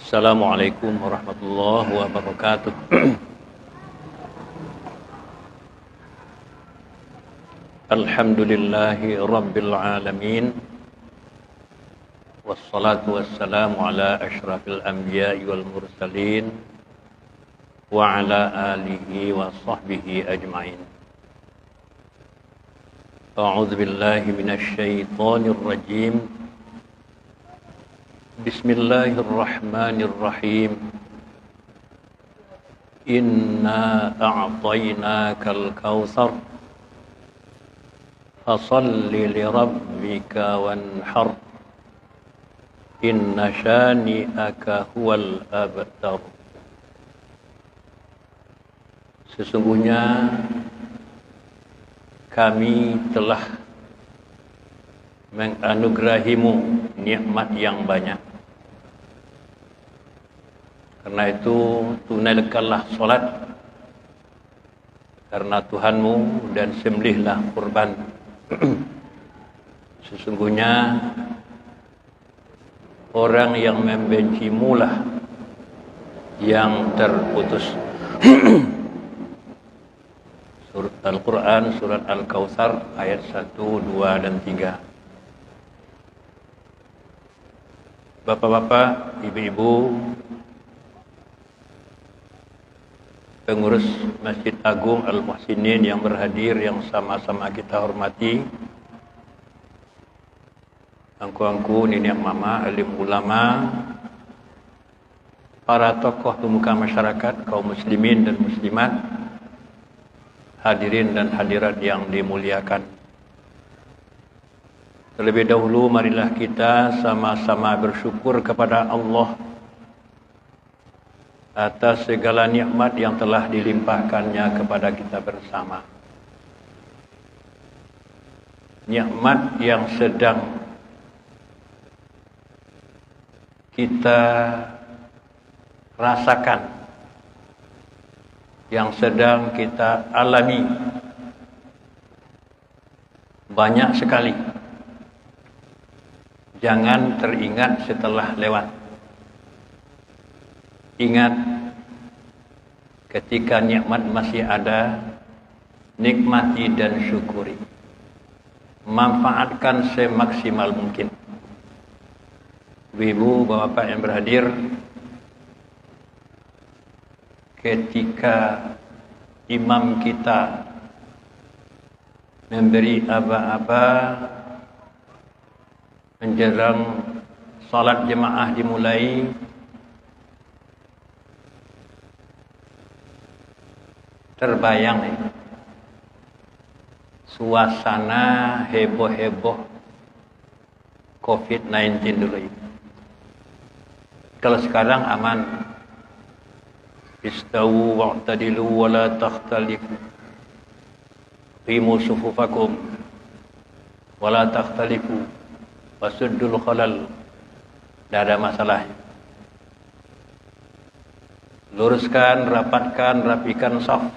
Assalamualaikum warahmatullahi wabarakatuh. Alhamdulillahi rabbil alamin. Wassalatu wassalamu ala asyrafil anbiya'i wal mursalin wa ala alihi wa sahbihi ajma'in. A'udzu billahi minasy syaithanir rajim. Bismillahirrahmanirrahim. Inna a'tainakal kautsar fasalli lirabbika wanhar. Inna syani'aka huwal abtar. Sesungguhnya kami telah menganugerahimu nikmat yang banyak. Karena itu tunaikanlah solat karena Tuhanmu dan sembelihlah kurban. Sesungguhnya orang yang membencimu lah yang terputus. Surat Al-Quran, surat Al-Kautsar, ayat 1, 2, dan 3. Bapak-bapak, ibu-ibu, pengurus Masjid Agung Al-Muhsinin yang berhadir, yang sama-sama kita hormati, angku-angku, nenek mama, alim ulama, para tokoh pemuka masyarakat, kaum muslimin dan muslimat, hadirin dan hadirat yang dimuliakan. Terlebih dahulu marilah kita sama-sama bersyukur kepada Allah atas segala nikmat yang telah dilimpahkannya kepada kita bersama. Nikmat yang sedang kita rasakan, yang sedang kita alami, banyak sekali. Jangan teringat setelah lewat. Ingat ketika nikmat masih ada, nikmati dan syukuri. Manfaatkan semaksimal mungkin. Ibu, bapak yang berhadir, ketika imam kita memberi aba-aba menjelang salat jemaah dimulai, terbayang suasana heboh-heboh COVID-19 dulu itu. Kalau sekarang aman. Istawu wa'tadilu wa la takhtalifu. Qimu sufufakum wa la takhtalifu. Wasuddul khalal. Tidak ada masalah. Luruskan, rapatkan, rapikan saf.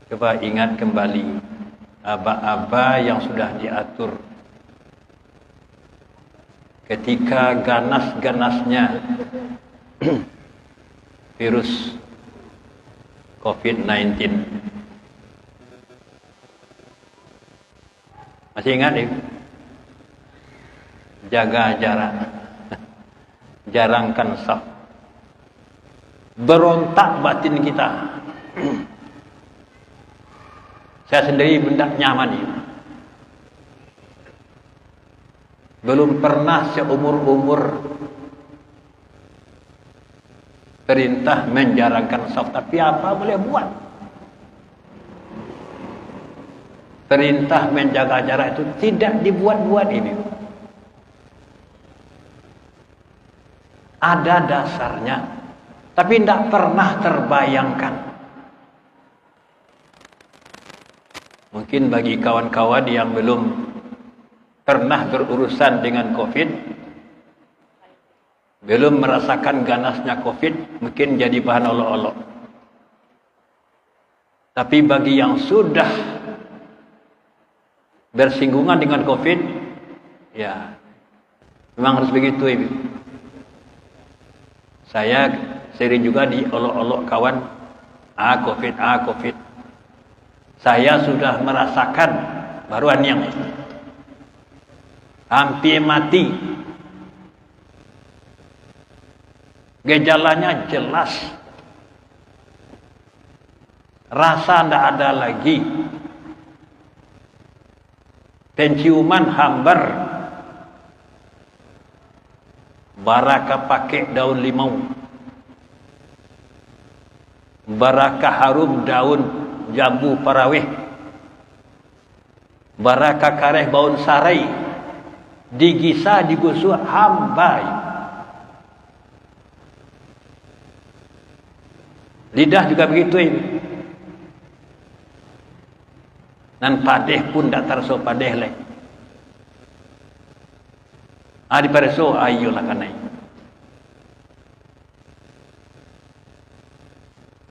Coba ingat kembali aba-aba yang sudah diatur ketika ganas-ganasnya virus COVID-19. Masih ingat ya? Jaga jarak, jarangkan saf. Berontak batin kita. Saya sendiri tidak nyaman ini. Belum pernah seumur-umur perintah menjarangkan saf, tapi apa boleh buat? Perintah menjaga jarak itu tidak dibuat-buat ini. Ada dasarnya, tapi tidak pernah terbayangkan. Mungkin bagi kawan-kawan yang belum pernah berurusan dengan COVID, belum merasakan ganasnya COVID, mungkin jadi bahan olok-olok. Tapi bagi yang sudah bersinggungan dengan COVID, ya Memang harus begitu, Ibu. Saya sering juga diolok-olok kawan, COVID. Saya sudah merasakan baruan yang hampir mati. Gejalanya jelas. Rasa tidak ada lagi. Penciuman hambar. Baraka pakai daun limau. Baraka harum daun jambu parawih. Baraka kareh baun sarai. Digisa digusuk hambai. Lidah juga begitu ini. Dan padeh pun tak terasa padeh leh. Adi pareso ayolah kanai.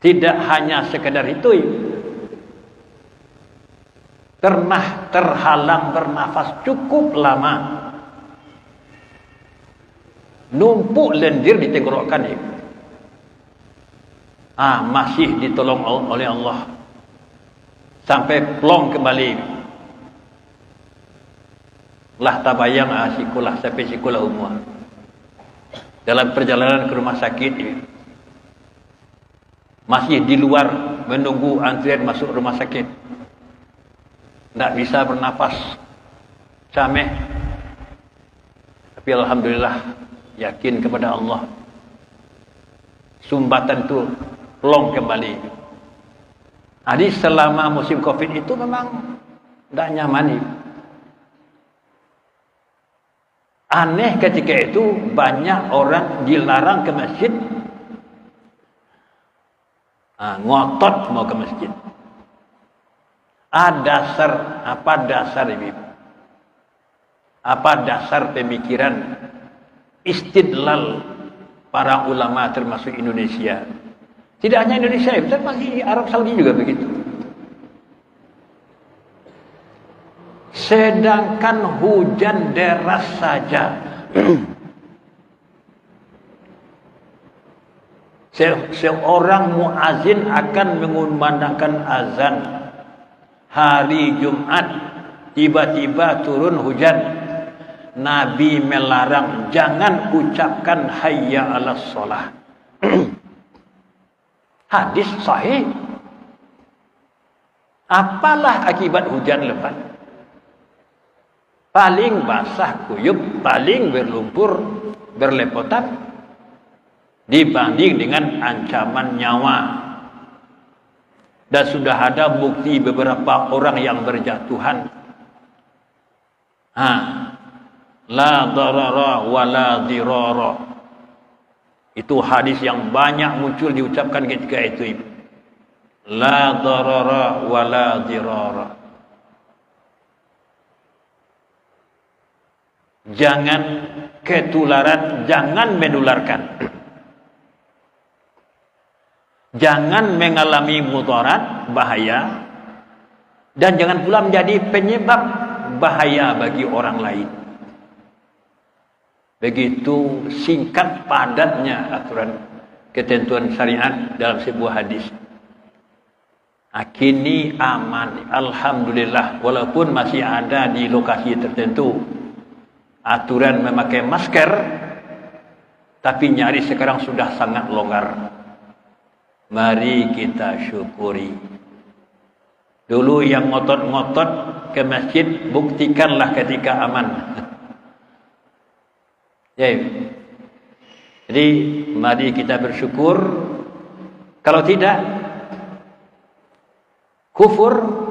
Tidak hanya sekedar itu. Pernah terhalang bernafas cukup lama. Numpuk lendir di tenggorokan ini. Masih ditolong oleh Allah. Sampai plong kembali. Lah tabayang sikulah sampai sikulah umur. Dalam perjalanan ke rumah sakit ini. Masih di luar menunggu antrian masuk rumah sakit. Tak bisa bernafas. Cameh. Tapi alhamdulillah yakin kepada Allah. Sumbatan itu plong kembali. Jadi selama musim Covid itu memang tidak nyaman. Aneh ketika itu banyak orang dilarang ke masjid. Ngotot mau ke masjid. Apa dasar ini? Apa dasar pemikiran istidlal para ulama termasuk Indonesia? Tidak hanya Indonesia, tapi Arab Saudi juga begitu. Sedangkan hujan deras saja. Seorang muazin akan mengumandangkan azan hari Jumat, tiba-tiba turun hujan. Nabi melarang jangan ucapkan hayya 'alas shalah. Hadis sahih. Apalah akibat hujan lebat? Paling basah kuyup, paling berlumpur, berlepotan dibanding dengan ancaman nyawa. Dan sudah ada bukti beberapa orang yang berjatuhan. La darara wa la dirara. Itu hadis yang banyak muncul diucapkan ketika itu. La darara wa la dirara. Jangan ketularan, jangan menularkan. Jangan mengalami mudarat, bahaya. Dan jangan pula menjadi penyebab bahaya bagi orang lain. Begitu singkat padatnya aturan ketentuan syariat dalam sebuah hadis. Kini aman, alhamdulillah, walaupun masih ada di lokasi tertentu aturan memakai masker, tapi nyaris sekarang sudah sangat longgar. Mari kita syukuri. Dulu yang ngotot-ngotot ke masjid, buktikanlah ketika aman. Jadi mari kita bersyukur. Kalau tidak, kufur.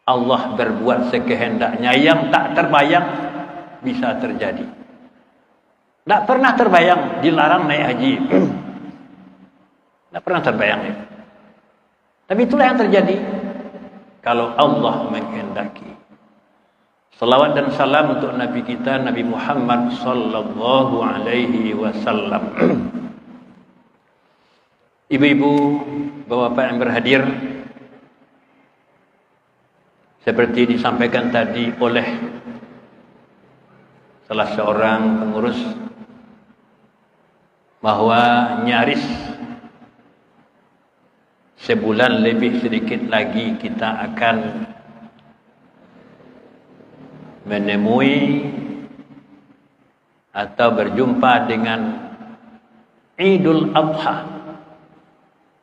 Allah berbuat sekehendaknya yang tak terbayang bisa terjadi. Tak pernah terbayang dilarang naik haji. Tak pernah terbayang. Tapi itulah yang terjadi kalau Allah menghendaki. Salawat dan salam untuk Nabi kita, Nabi Muhammad sallallahu alaihi wasallam. Ibu-ibu, bapak-bapak yang berhadir, seperti disampaikan tadi oleh salah seorang pengurus bahwa nyaris sebulan lebih sedikit lagi kita akan menemui atau berjumpa dengan Idul Adha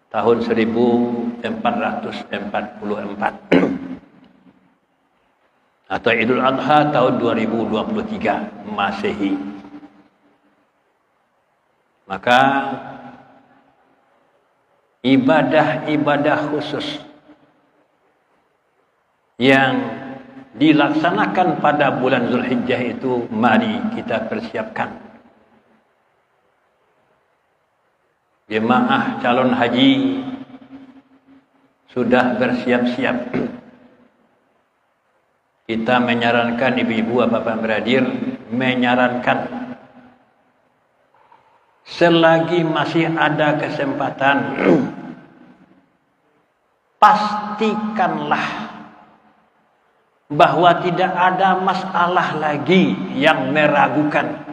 tahun 1444 atau Idul Adha tahun 2023 Masehi. Maka ibadah-ibadah khusus yang dilaksanakan pada bulan Zulhijjah itu mari kita persiapkan. Jemaah calon haji sudah bersiap-siap. Kita menyarankan ibu-ibu, bapak beradir, menyarankan selagi masih ada kesempatan, pastikanlah bahwa tidak ada masalah lagi yang meragukan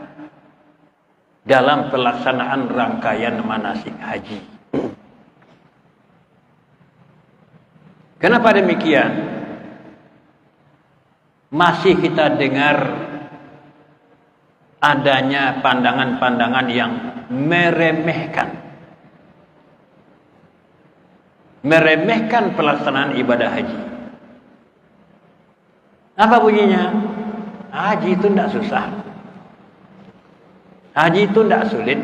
dalam pelaksanaan rangkaian manasik haji. Kenapa demikian? Masih kita dengar adanya pandangan-pandangan yang meremehkan pelaksanaan ibadah haji. Apa bunyinya? Haji itu tidak susah. Haji itu tidak sulit.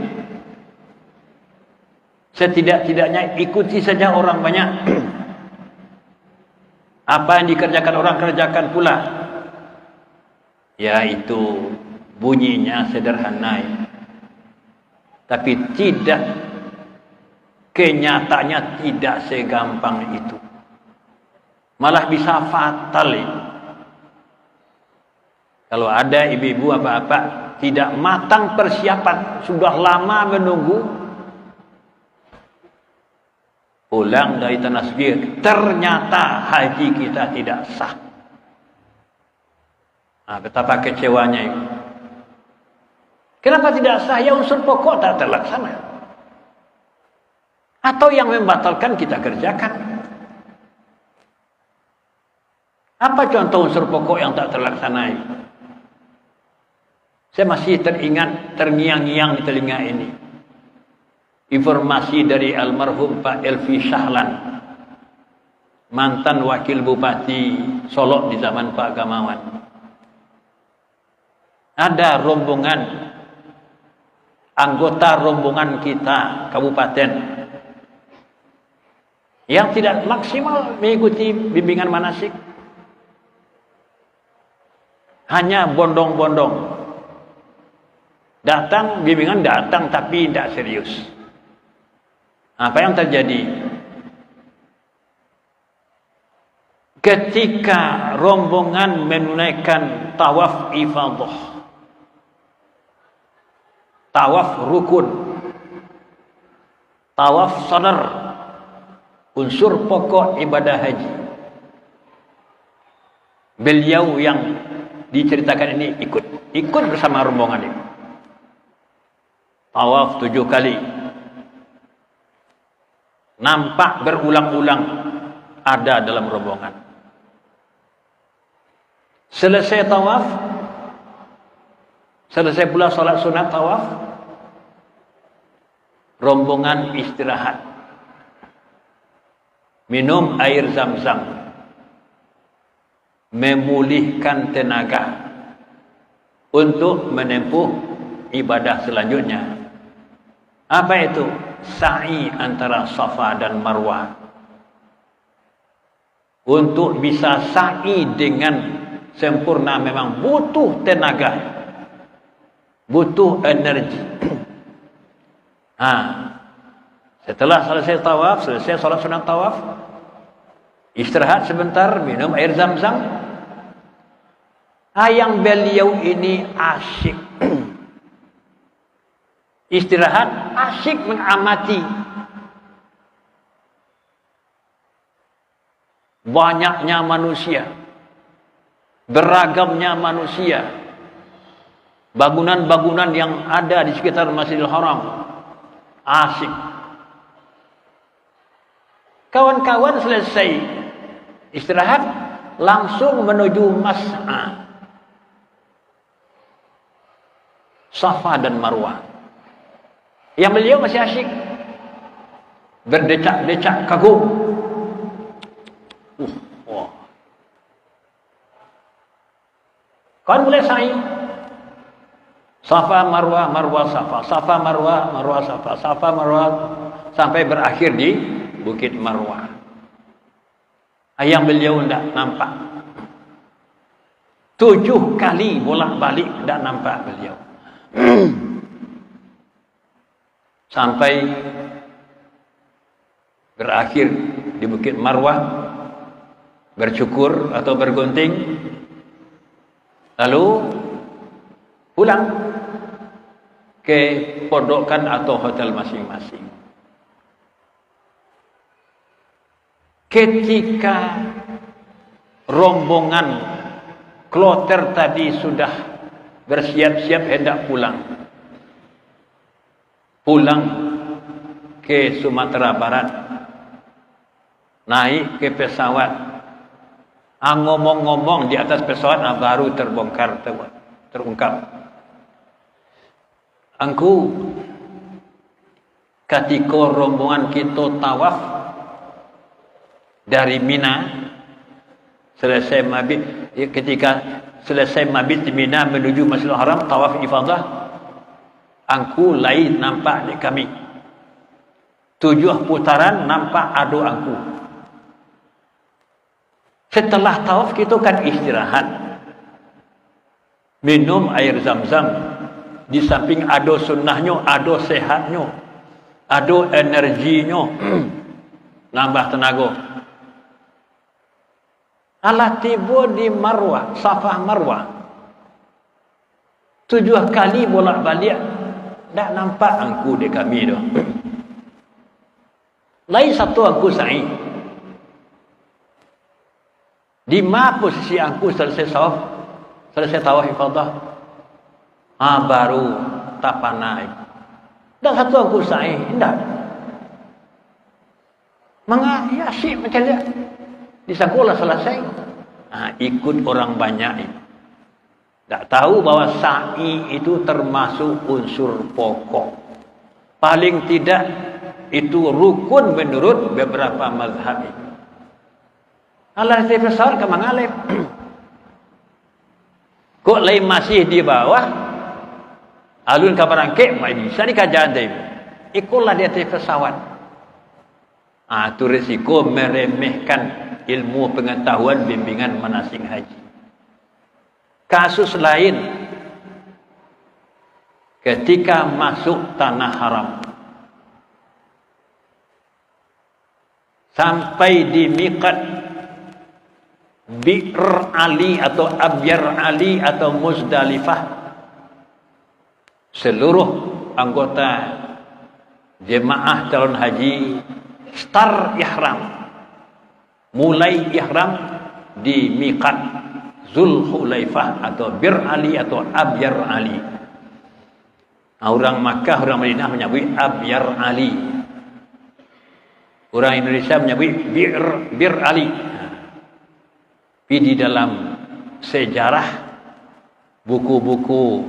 Setidak-tidaknya ikuti saja orang banyak. Apa yang dikerjakan orang kerjakan pula. Yaitu bunyinya sederhana. Tapi tidak, kenyataannya tidak segampang itu. Malah bisa fatal itu. Kalau ada ibu-ibu apa-apa tidak matang persiapan, sudah lama menunggu, pulang dari tanah suci, ternyata haji kita tidak sah. Nah, betapa kecewanya itu. Kenapa tidak sah? Ya unsur pokok tak terlaksana. Atau yang membatalkan kita kerjakan. Apa contoh unsur pokok yang tak terlaksana itu? Saya masih teringat, terngiang-ngiang di telinga ini. Informasi dari almarhum Pak Elfi Syahlan, mantan wakil Bupati Solok di zaman Pak Gamawan. Ada rombongan, anggota rombongan kita kabupaten yang tidak maksimal mengikuti bimbingan manasik. Hanya bondong-bondong. Datang, bimbingan datang tapi tidak serius. Apa yang terjadi? Ketika rombongan menunaikan tawaf ifadah, tawaf rukun, tawaf sadar, unsur pokok ibadah haji, beliau yang diceritakan ini ikut bersama rombongan ini. Tawaf 7 kali. Nampak berulang-ulang ada dalam rombongan. Selesai tawaf, selesai pula salat sunat tawaf, rombongan istirahat. Minum air zam-zam. Memulihkan tenaga untuk menempuh ibadah selanjutnya. Apa itu? Sa'i antara Safa dan Marwah. Untuk bisa sa'i dengan sempurna memang butuh tenaga, butuh energi. Setelah selesai tawaf, selesai salat sunat tawaf, istirahat sebentar, minum air zam-zam. Yang beliau ini asyik. Istirahat, asyik mengamati banyaknya manusia, beragamnya manusia, bangunan-bangunan yang ada di sekitar Masjidil Haram. Asik. Kawan-kawan selesai istirahat, langsung menuju Mas'a, Safa dan Marwah. Yang beliau masih asyik berdecak-decak kagum. Wah. Kan mulai sa'i. Safa Marwah, Marwah Safa, Safa Marwah, Marwah Safa, Safa Marwah, sampai berakhir di Bukit Marwah. Yang beliau tidak nampak. 7 kali bolak-balik tidak nampak beliau. Sampai berakhir di Bukit Marwah, bercukur atau bergunting, lalu pulang ke pondokan atau hotel masing-masing. Ketika rombongan kloter tadi sudah bersiap-siap hendak pulang ke Sumatera Barat, naik ke pesawat, ngomong-ngomong di atas pesawat baru terungkap. Angku ketika rombongan kita tawaf dari Mina, selesai mabit, ketika selesai mabit di Mina menuju Masjidil Haram, tawaf ifadah, angku lain nampak di kami. 7 putaran nampak adu angku. Setelah tawaf kita kan istirahat, minum air zam-zam. Di samping ada sunnahnya, ada sehatnya, ada energinya, nambah tenaga. Alah tiba di Marwah, Safa Marwah, 7 kali bolak-balik, tak nampak angku di kami dah. Lain satu angku sa'i. Di mana posisi angku selesai tawaf ifadah? Baru tapan naik. Dan satu angku sa'i, tidak. Ya asyik macam dia. Di sekolah selesai. Ikut orang banyak. Tak tahu bahawa sa'i itu termasuk unsur pokok. Paling tidak itu rukun menurut beberapa mazhab. Allah Ta'ala ke mengalif. Kok lain masih di bawah? Alun kabarangke, bisa dikajian dia. Ikulah dia di pesawat. Itu risiko meremehkan ilmu pengetahuan bimbingan manasik haji. Kasus lain, ketika masuk tanah haram, sampai di miqat Bi'r Ali atau Abyar Ali atau Muzdalifah, seluruh anggota jemaah calon haji start ihram, mulai ihram di miqat Zulhulaifah atau Bir Ali atau Abyar Ali. Orang Makkah, orang Madinah menyebut Abyar Ali, orang Indonesia menyebut Bir Ali. Tapi di dalam sejarah, buku-buku,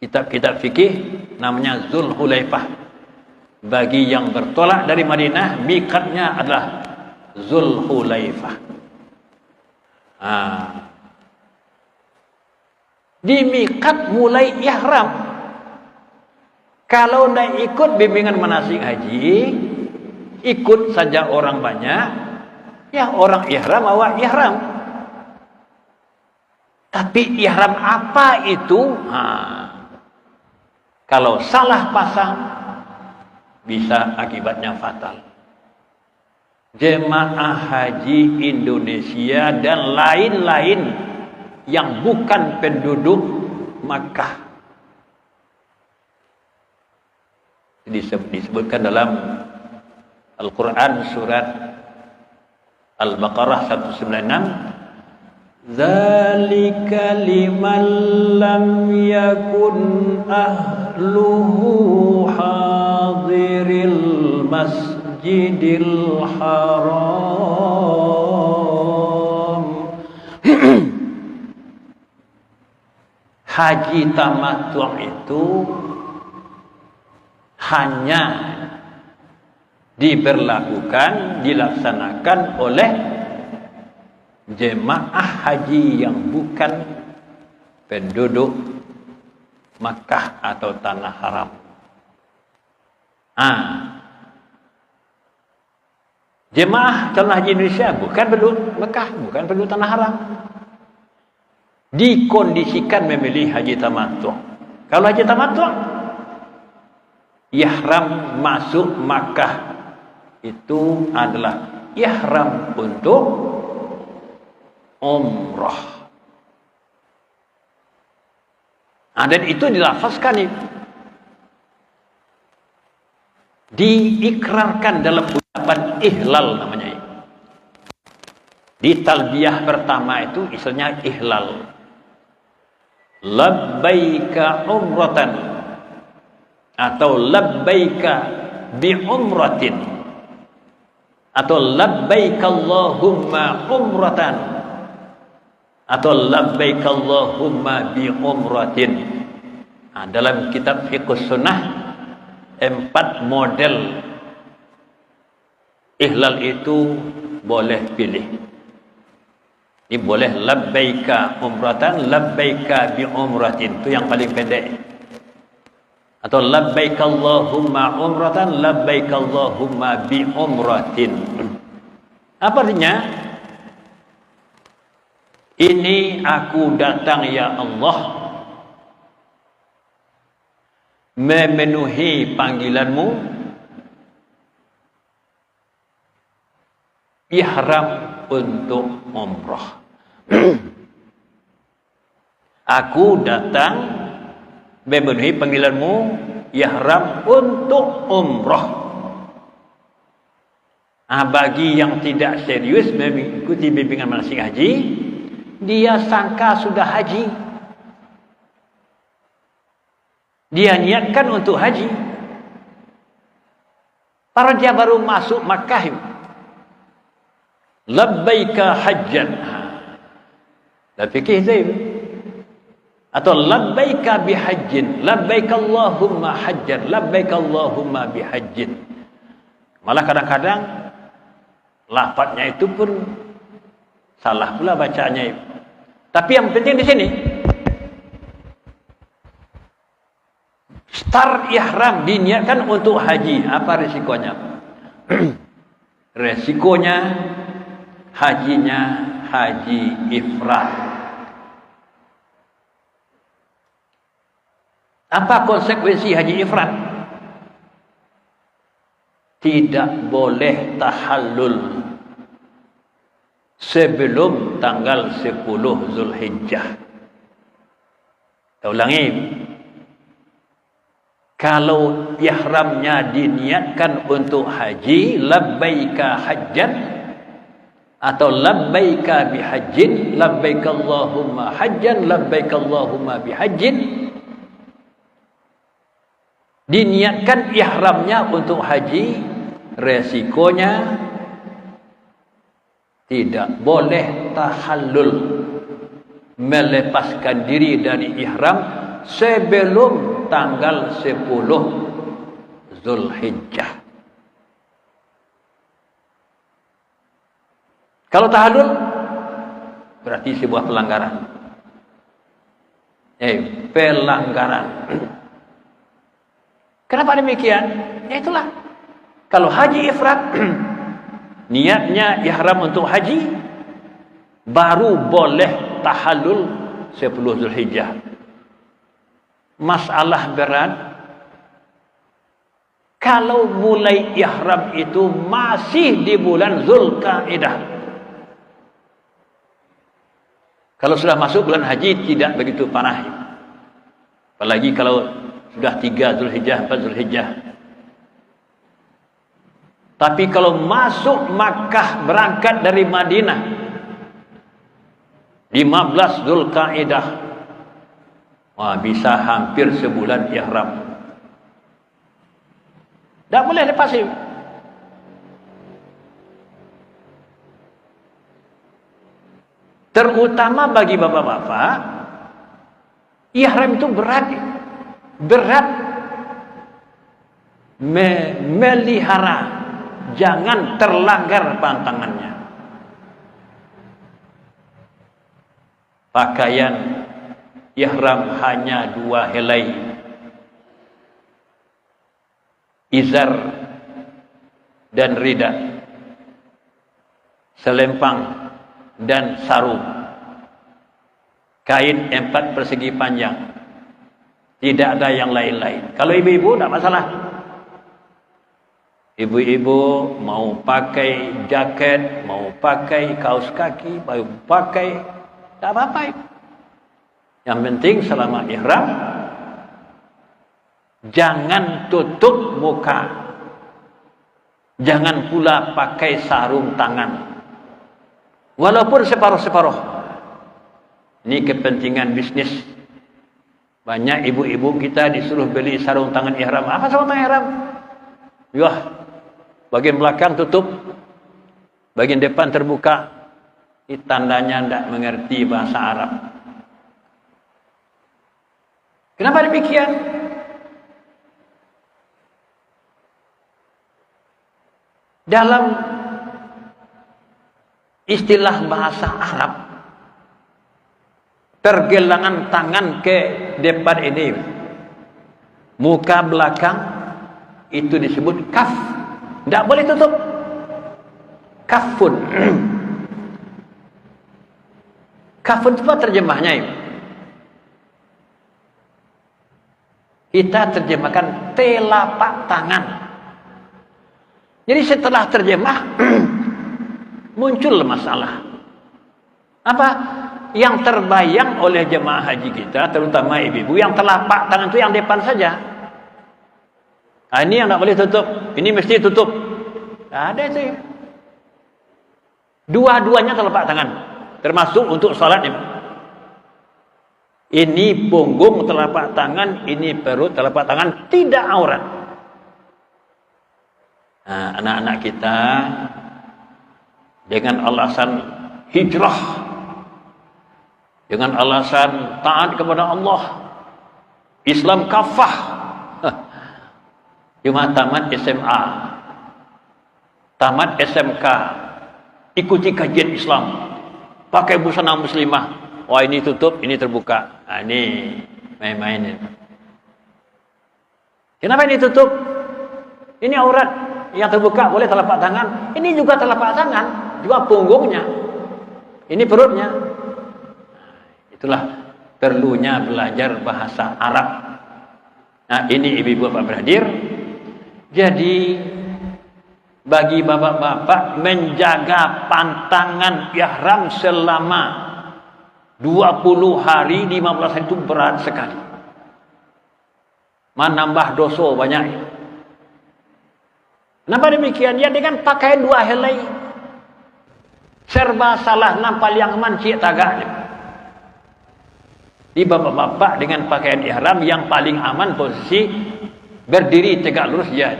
kitab-kitab fikih, namanya Zulhulaifah. Bagi yang bertolak dari Madinah, miqatnya adalah Zulhulaifah. Di miqat mulai ihram. Kalau tidak ikut bimbingan manasik haji, ikut saja orang banyak, ya orang ihram, awak ihram. Tapi ihram apa itu? Kalau salah pasang, bisa akibatnya fatal. Jemaah haji Indonesia dan lain-lain yang bukan penduduk Makkah disebutkan dalam Al-Quran surat Al-Baqarah 196, Dzalika liman lam yakun ahluhu hadiril masjidil haram. Haji tamattu' itu hanya dilaksanakan oleh jemaah haji yang bukan penduduk Makkah atau tanah haram. Jemaah calon haji Indonesia bukan penduduk Makkah, bukan penduduk tanah haram, dikondisikan memilih haji tamattu'. Kalau haji tamattu', ihram masuk Makkah itu adalah ihram untuk umrah. Dan itu dilafazkan, diikrarkan dalam ucapan ihlal namanya. Di talbiyah pertama itu istilahnya ihlal. Labbaika umratan atau labbaika bi umratin atau labbaika Allahumma umratan atau labbaika Allahumma bi umratin. Dalam kitab Fiqhus Sunnah 4 model ihlal itu boleh pilih. Ini boleh labbaika umratan, labbaika bi umratin, itu yang paling pendek. Atau labbaika Allahumma umratan, labbaika Allahumma bi umratin. Apa artinya? Ini aku datang ya Allah memenuhi panggilanmu, ihram untuk umrah. Aku datang memenuhi panggilanmu, ihram untuk umrah. Bagi yang tidak serius mengikuti bimbingan manasik haji, dia sangka sudah haji, dia niatkan untuk haji, para dia baru masuk Makkah, labbaika hajjan, dah fikir zaim. Atau labbaika bihajjin, labbaika Allahumma hajjan, labbaika Allahumma bihajjin. Malah kadang-kadang lafadznya itu pun salah pula bacanya. Tapi yang penting di sini start ihram diniatkan untuk haji. Apa risikonya? Resikonya hajinya haji ifrad. Apa konsekuensi haji ifrad? Tidak boleh tahallul sebelum tanggal 10 Zulhijjah. Kita ulangi. Kalau ihramnya diniatkan untuk haji, labbaika hajjan atau labbaika bihajjin, labbaika Allahumma hajjan, labbaika Allahumma bihajjin, diniatkan ihramnya untuk haji, resikonya tidak boleh tahallul, melepaskan diri dari ihram sebelum tanggal 10 Zulhijjah. Kalau tahallul berarti sebuah pelanggaran. Pelanggaran. Kenapa demikian? Ya itulah. Kalau haji ifrad, niatnya ihram untuk haji, baru boleh tahallul 10 Zulhijjah. Masalah berat, kalau mulai ihram itu masih di bulan Zulkaidah. Kalau sudah masuk bulan haji tidak begitu parah. Apalagi kalau sudah 3 Zulhijjah, 4 Zulhijjah. Tapi kalau masuk Makkah, berangkat dari Madinah, 15 Zulkaidah. Wah, bisa hampir sebulan ihram. Tak boleh lepas ini. Terutama bagi bapak-bapak, ihram itu berat. Berat melihara, jangan terlanggar pantangannya. Pakaian ihram hanya 2 helai, izar dan rida, selempang dan sarung, kain 4 persegi panjang, tidak ada yang lain-lain. Kalau ibu-ibu tak masalah. Ibu-ibu mau pakai jaket, mau pakai kaos kaki, mau pakai, tak apa-apa. Yang penting selama ihram jangan tutup muka, jangan pula pakai sarung tangan, walaupun separuh-separuh. Ini kepentingan bisnis. Banyak ibu-ibu kita disuruh beli sarung tangan ihram. Apa sarung tangan ihram? Yah, bagian belakang tutup, bagian depan terbuka. Ini tandanya tidak mengerti bahasa Arab. Kenapa demikian? Dalam istilah bahasa Arab, pergelangan tangan ke depan ini, muka belakang, itu disebut kaf. Tidak boleh tutup. Kafun. Kafun itu apa terjemahnya ini? Kita terjemahkan telapak tangan. Jadi setelah terjemah muncul masalah. Apa yang terbayang oleh jemaah haji kita, terutama ibu-ibu, yang telapak tangan itu yang depan saja. Nah, ini yang tidak boleh tutup, ini mesti tutup. Nah, ada itu. Dua-duanya telapak tangan, termasuk untuk salat. Ini punggung telapak tangan, ini perut telapak tangan, tidak aurat. Nah, anak-anak kita dengan alasan hijrah, dengan alasan taat kepada Allah, Islam kafah, cuma tamat SMA, tamat SMK, ikuti kajian Islam, pakai busana muslimah. Wah, ini tutup, ini terbuka. Nah, ini main-main. Kenapa ini tutup? Ini aurat. Yang terbuka boleh telapak tangan. Ini juga telapak tangan, juga punggungnya. Ini perutnya. Itulah perlunya belajar bahasa Arab. Nah, ini ibu-ibu bapak berhadir. Jadi bagi bapak-bapak menjaga pantangan ihram selama 20 hari, 15 hari itu berat sekali. Menambah dosa banyak. Kenapa demikian? Ya dengan pakaian 2 helai. Serba salah, nampal yang aman, cik tagak. Di bapak-bapak dengan pakaian ihram yang paling aman posisi berdiri tegak lurus ya.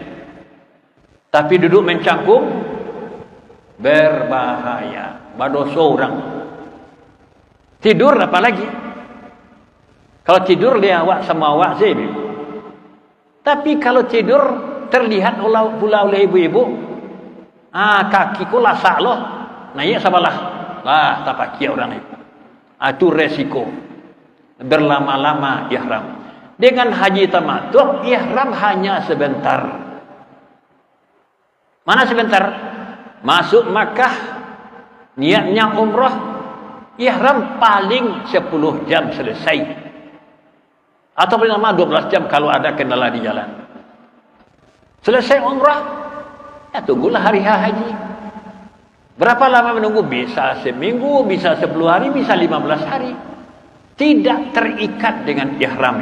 Tapi duduk mencangkung berbahaya. Berdosa orang. Tidur apalagi. Kalau tidur dia awak sama awak saja. Tapi kalau tidur terlihat pula oleh ibu-ibu, kakiku lasak loh, naik sabalah. Lah, tak pakai orang itu. Itu resiko. Berlama-lama ihram. Dengan haji tamattu, ihram hanya sebentar. Mana sebentar? Masuk Makkah, niatnya umrah, ihram paling 10 jam selesai. Atau paling lama 12 jam kalau ada kendala di jalan. Selesai umrah, ya tunggulah hari haji. Berapa lama menunggu? Bisa seminggu, bisa 10 hari, bisa 15 hari. Tidak terikat dengan ihram.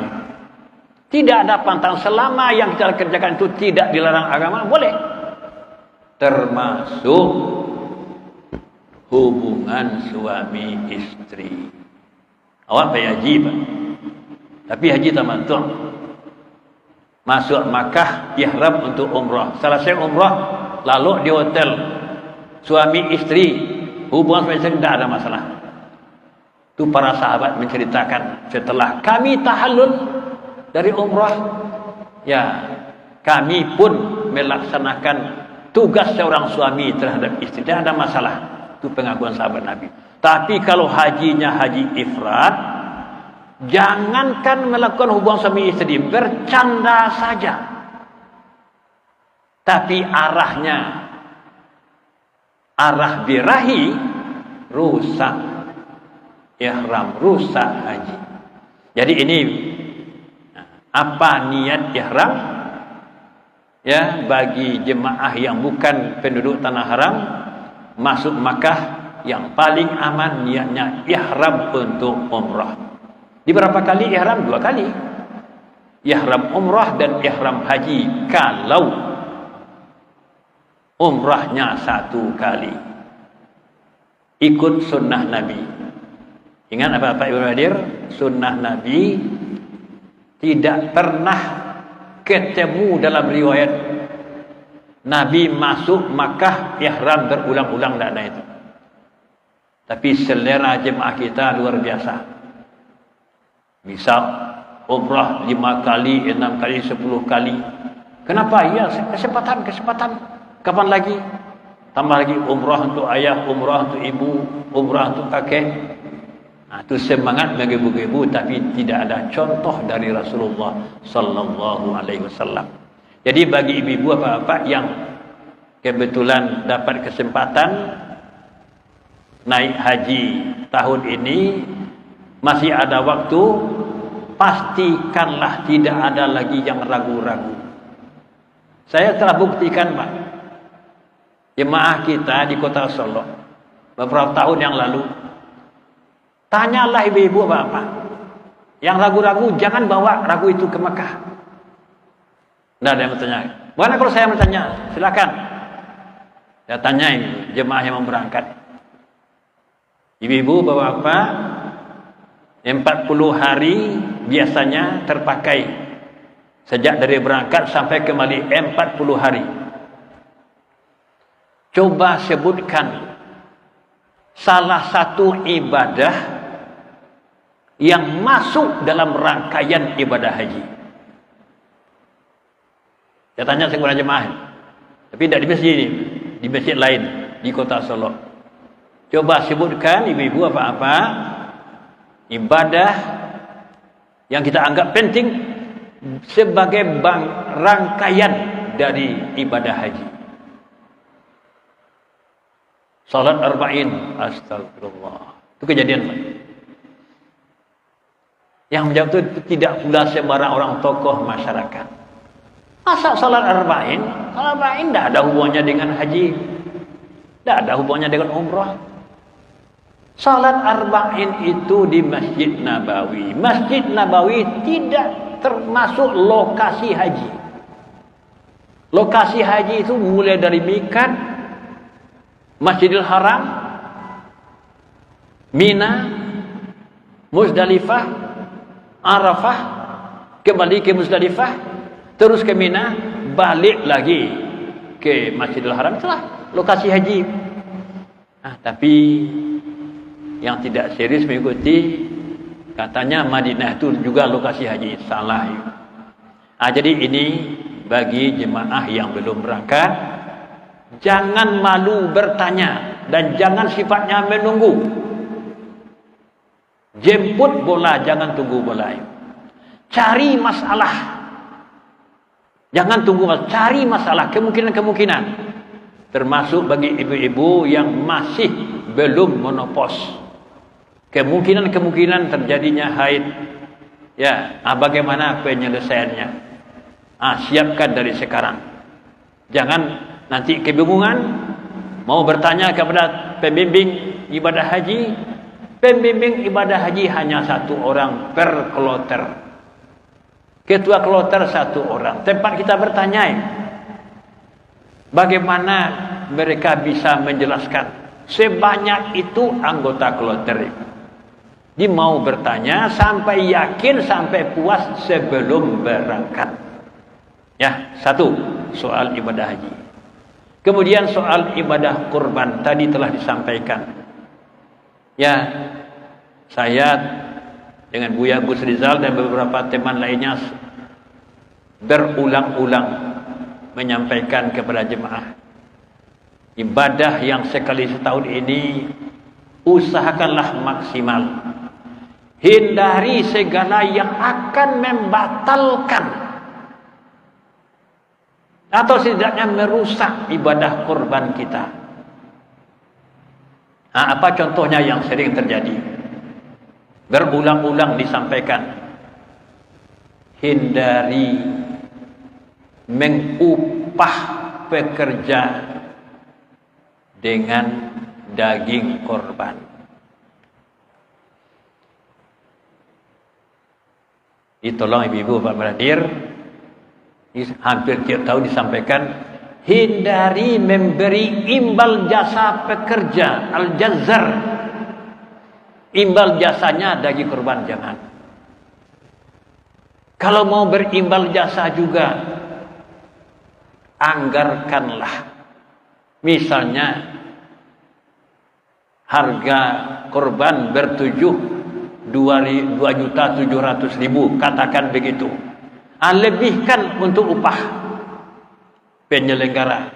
Tidak ada pantang selama yang kita kerjakan itu tidak dilarang agama, boleh. Termasuk hubungan suami istri. Awak pergi haji, Pak. Tapi haji tamattu'. Masuk Makkah, ihram untuk umrah. Selesai umrah, lalu di hotel. Suami istri, hubungan suami istri tidak ada masalah. Itu para sahabat menceritakan setelah kami tahallul dari umrah, ya kami pun melaksanakan tugas seorang suami terhadap istri. Tidak ada masalah. Itu pengakuan sahabat Nabi. Tapi kalau hajinya haji ifrat, jangankan melakukan hubungan suami istri, bercanda saja. Tapi arah birahi rusak ihram, rusak haji. Jadi ini apa niat ihram? Ya, bagi jemaah yang bukan penduduk tanah haram masuk Makkah, yang paling aman niatnya ihram untuk umrah. Di berapa kali ihram? 2 kali. Ihram umrah dan ihram haji. Kalau umrahnya 1 kali, ikut sunnah Nabi. Ingat apa Pak Ibu Hadir? Sunnah Nabi tidak pernah ketemu dalam riwayat Nabi masuk Makkah ihram berulang-ulang, tidak ada itu. Tapi selera jemaah kita luar biasa. Bisa umrah 5 kali, 6 kali, 10 kali. Kenapa? Ya, kesempatan. Kapan lagi? Tambah lagi umrah untuk ayah, umrah untuk ibu, umrah untuk kakek. Nah, itu semangat bagi ibu-ibu, tapi tidak ada contoh dari Rasulullah sallallahu alaihi wasallam. Jadi bagi ibu-ibu apa-apa yang kebetulan dapat kesempatan naik haji tahun ini, masih ada waktu, pastikanlah tidak ada lagi yang ragu-ragu. Saya telah buktikan, Pak, jemaah kita di kota Solo beberapa tahun yang lalu. Tanyalah ibu-ibu bapak yang ragu-ragu, jangan bawa ragu itu ke Mekah. Tidak ada yang bertanya. Bukan kalau saya bertanya, silakan. Saya tanyain jemaah yang mau berangkat. Ibu-ibu bapak-bapak, 40 hari biasanya terpakai sejak dari berangkat sampai kembali 40 hari. Coba sebutkan salah satu ibadah yang masuk dalam rangkaian ibadah haji. Saya tanya kepada jemaah, tapi tidak di masjid ini, di masjid lain di kota Solo. Coba sebutkan ibu-ibu apa-apa ibadah yang kita anggap penting sebagai rangkaian dari ibadah haji. Salat arba'in, astagfirullah. Itu kejadian, Pak. Yang menjawab itu tidak pula sembarang orang tokoh masyarakat. Masa salat arba'in? Salat arba'in tidak ada hubungannya dengan haji. Tidak ada hubungannya dengan umrah. Salat arba'in itu di Masjid Nabawi. Masjid Nabawi tidak termasuk lokasi haji. Lokasi haji itu mulai dari Mikat, Masjidil Haram, Mina, Muzdalifah, Arafah, kembali ke Muzdalifah, terus ke Mina, balik lagi ke Masjidil Haram. Itulah lokasi haji. Tapi yang tidak serius mengikuti, katanya Madinah itu juga lokasi haji. Salah. Jadi ini bagi jemaah yang belum berangkat, jangan malu bertanya dan jangan sifatnya menunggu. Jemput bola, jangan tunggu bola. Cari masalah. Jangan tunggu masalah, cari masalah, kemungkinan-kemungkinan. Termasuk bagi ibu-ibu yang masih belum menopause. Kemungkinan-kemungkinan terjadinya haid. Ya, bagaimana penyelesaiannya? Siapkan dari sekarang. Jangan nanti kebingungan mau bertanya kepada pembimbing ibadah haji. Pembimbing ibadah haji hanya 1 orang per kloter. Ketua kloter 1 orang. Tempat kita bertanya, bagaimana mereka bisa menjelaskan sebanyak itu anggota kloter. Dia mau bertanya sampai yakin, sampai puas sebelum berangkat. Ya, satu soal ibadah haji. Kemudian soal ibadah kurban tadi telah disampaikan. Ya, saya dengan Buya Gus Rizal dan beberapa teman lainnya berulang-ulang menyampaikan kepada jemaah, ibadah yang sekali setahun ini usahakanlah maksimal. Hindari segala yang akan membatalkan atau setidaknya merusak ibadah kurban kita. Nah, apa contohnya yang sering terjadi? Berulang-ulang disampaikan. Hindari mengupah pekerja dengan daging korban. Tolong ibu-ibu Pak Beradir, hampir tiap tahun disampaikan, hindari memberi imbal jasa pekerja, al-jazzar. Imbal jasanya daging korban, jangan. Kalau mau berimbal jasa juga, anggarkanlah. Misalnya harga korban bertujuh 2.700.000, katakan begitu. Lebihkan untuk upah penyelenggara.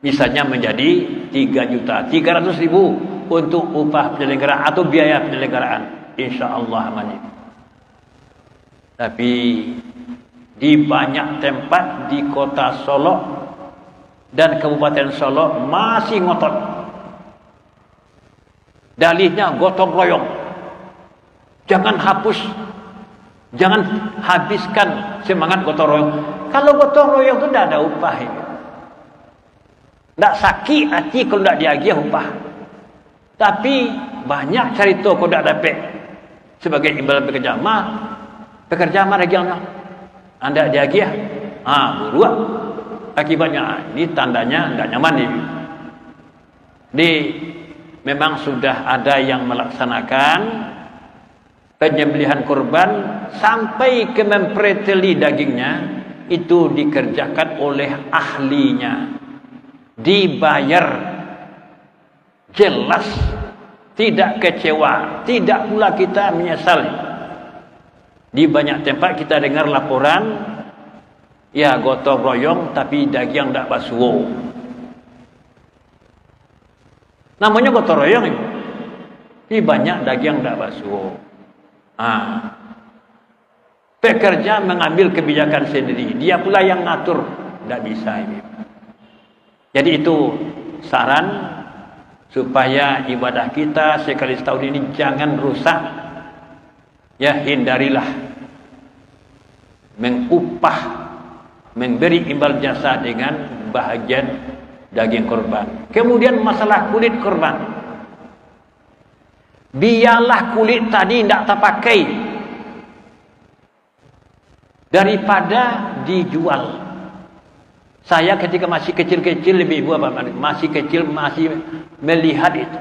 Misalnya menjadi 3.300.000 untuk upah penyelenggara atau biaya penyelenggaraan. Insyaallah aman. Tapi di banyak tempat di kota Solo dan Kabupaten Solo masih ngotot. Dalihnya gotong royong. Jangan hapus, jangan habiskan semangat gotong royong. Kalau gotong royong itu tidak ada upah ini. Tidak sakit hati kalau tidak diagih upah. Tapi banyak cerita kalau tidak dapat sebagai imbalan pekerja lagi anda diagih, buruan. Akibatnya ini tandanya tidak nyaman ini. Memang sudah ada yang melaksanakan penyembelihan korban sampai ke mempreteli dagingnya, itu dikerjakan oleh ahlinya, dibayar jelas, tidak kecewa, tidak pula kita menyesal. Di banyak tempat kita dengar laporan, ya gotong royong tapi daging tidak basuh. Namanya gotong royong ini, tapi banyak daging tidak basuh. Pekerja mengambil kebijakan sendiri, dia pula yang ngatur, tidak bisa ini. Jadi itu saran supaya ibadah kita sekali setahun ini jangan rusak. Ya, hindarilah mengupah, memberi imbal jasa dengan bahagian daging korban. Kemudian masalah kulit korban, biarlah kulit tadi tidak terpakai daripada dijual. Saya ketika masih kecil-kecil, lebih ibu apa masih kecil, masih melihat itu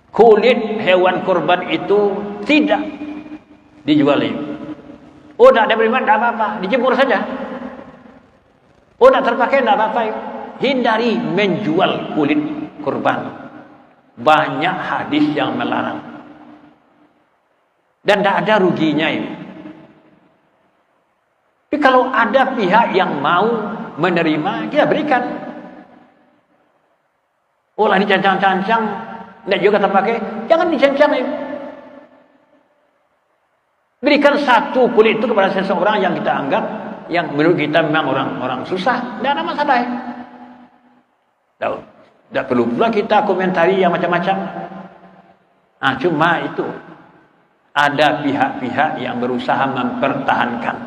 kulit hewan korban itu tidak dijual. Oh, tidak ada beriman, tidak apa-apa, dijemur saja. Oh, tidak terpakai, tidak apa-apa. Hindari menjual kulit korban. Banyak hadis yang melarang. Dan tidak ada ruginya ini. Tapi kalau ada pihak yang mau menerima, kita berikan. Oh lah, dicancang-cancang, tidak juga terpakai, jangan dicancang ini. Berikan satu kulit itu kepada seseorang yang kita anggap, yang menurut kita memang orang susah, tidak ada masalah. Tidak perlu pula kita komentari yang macam-macam. Cuma itu ada pihak-pihak yang berusaha mempertahankan,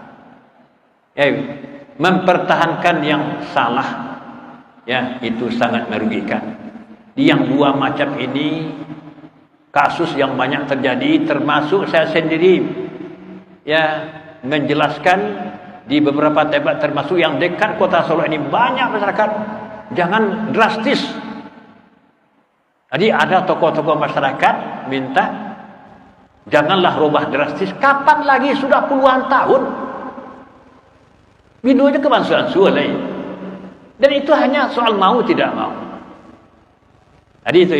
mempertahankan yang salah. Ya, itu sangat merugikan. Di yang dua macam ini kasus yang banyak terjadi, termasuk saya sendiri ya menjelaskan di beberapa tempat, termasuk yang dekat kota Solo ini banyak masyarakat. Jangan drastis Jadi ada tokoh-tokoh masyarakat minta janganlah rubah drastis. Kapan lagi, sudah puluhan tahun. Binu aja kebansuan lain. Dan itu hanya soal mau tidak mau. Jadi itu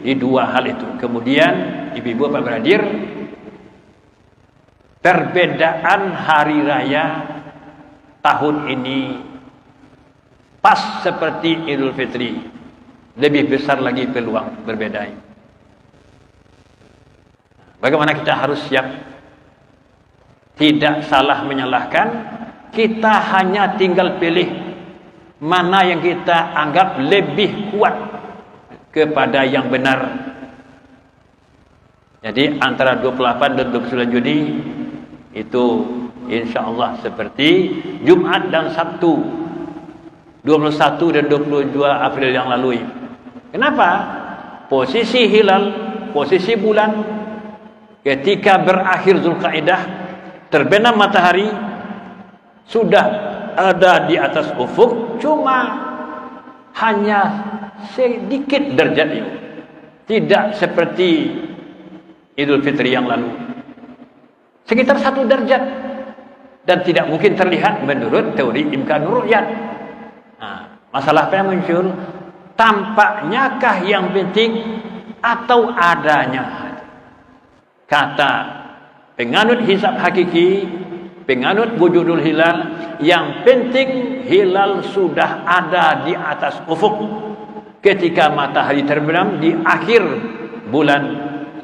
di dua hal itu. Kemudian ibu-ibu Pak Beradir, perbedaan hari raya tahun ini pas seperti Idul Fitri, lebih besar lagi peluang berbeda. Bagaimana kita harus siap? Tidak salah menyalahkan, kita hanya tinggal pilih mana yang kita anggap lebih kuat kepada yang benar. Jadi antara 28 dan 29 Juni itu insya Allah seperti Jumat dan Sabtu 21 dan 22 April yang lalu. Kenapa? Posisi hilal, posisi bulan ketika berakhir Zulkaidah, terbenam matahari sudah ada di atas ufuk, cuma hanya sedikit derajat itu. Tidak seperti Idul Fitri yang lalu, sekitar 1 derajat, dan tidak mungkin terlihat menurut teori imkanur ru'yat. Masalah apa yang muncul? Tampaknyakah yang penting atau adanya? Kata penganut hisab hakiki, penganut wujudul hilal, yang penting hilal sudah ada di atas ufuk ketika matahari terbenam di akhir bulan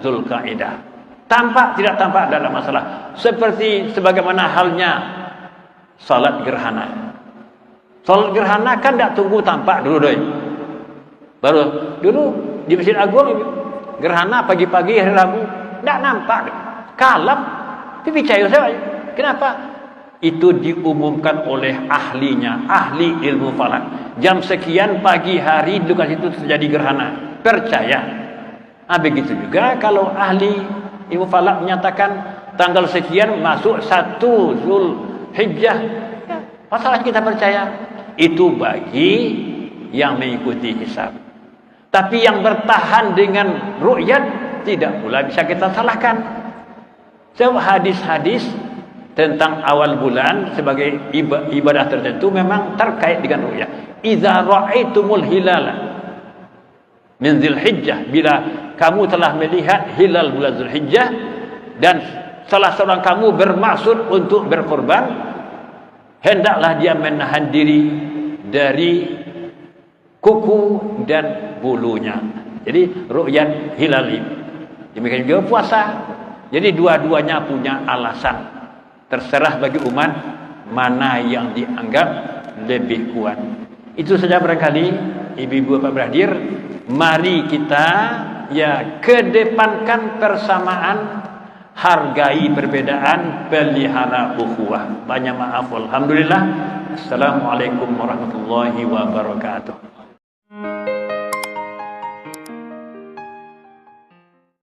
Zulkaidah. Tampak tidak tampak dalam masalah. Seperti sebagaimana halnya salat gerhana. Salat gerhana kan tidak tunggu tampak dulu doi. Baru dulu di Masjid Agung gerhana pagi-pagi hari Rabu tidak nampak, kalap. Tapi percaya saya. Kenapa? Itu diumumkan oleh ahlinya, ahli ilmu falak. Jam sekian pagi hari di lokasi itu terjadi gerhana. Percaya. Begitu juga kalau ahli ilmu falak menyatakan tanggal sekian masuk 1 Zulhijjah. Ya, masalah kita percaya. Itu bagi yang mengikuti hisab. Tapi yang bertahan dengan ru'yat tidak pula bisa kita salahkan. Sebab hadis-hadis tentang awal bulan sebagai ibadah tertentu memang terkait dengan ru'yah. Idza ra'aitumul hilala min Dzulhijjah, bila kamu telah melihat hilal bulan Dzulhijjah dan salah seorang kamu bermaksud untuk berkorban, hendaklah dia menahan diri dari kuku dan bulunya. Jadi ru'yat hilal ini. Demikian juga puasa. Jadi dua-duanya punya alasan. Terserah bagi umat mana yang dianggap lebih kuat. Itu saja barangkali ibu-ibu Bapak Beradir, mari kita ya kedepankan persamaan, hargai perbedaan, pelihara ukhuwah. Banyak maaf, alhamdulillah. Assalamualaikum warahmatullahi wabarakatuh.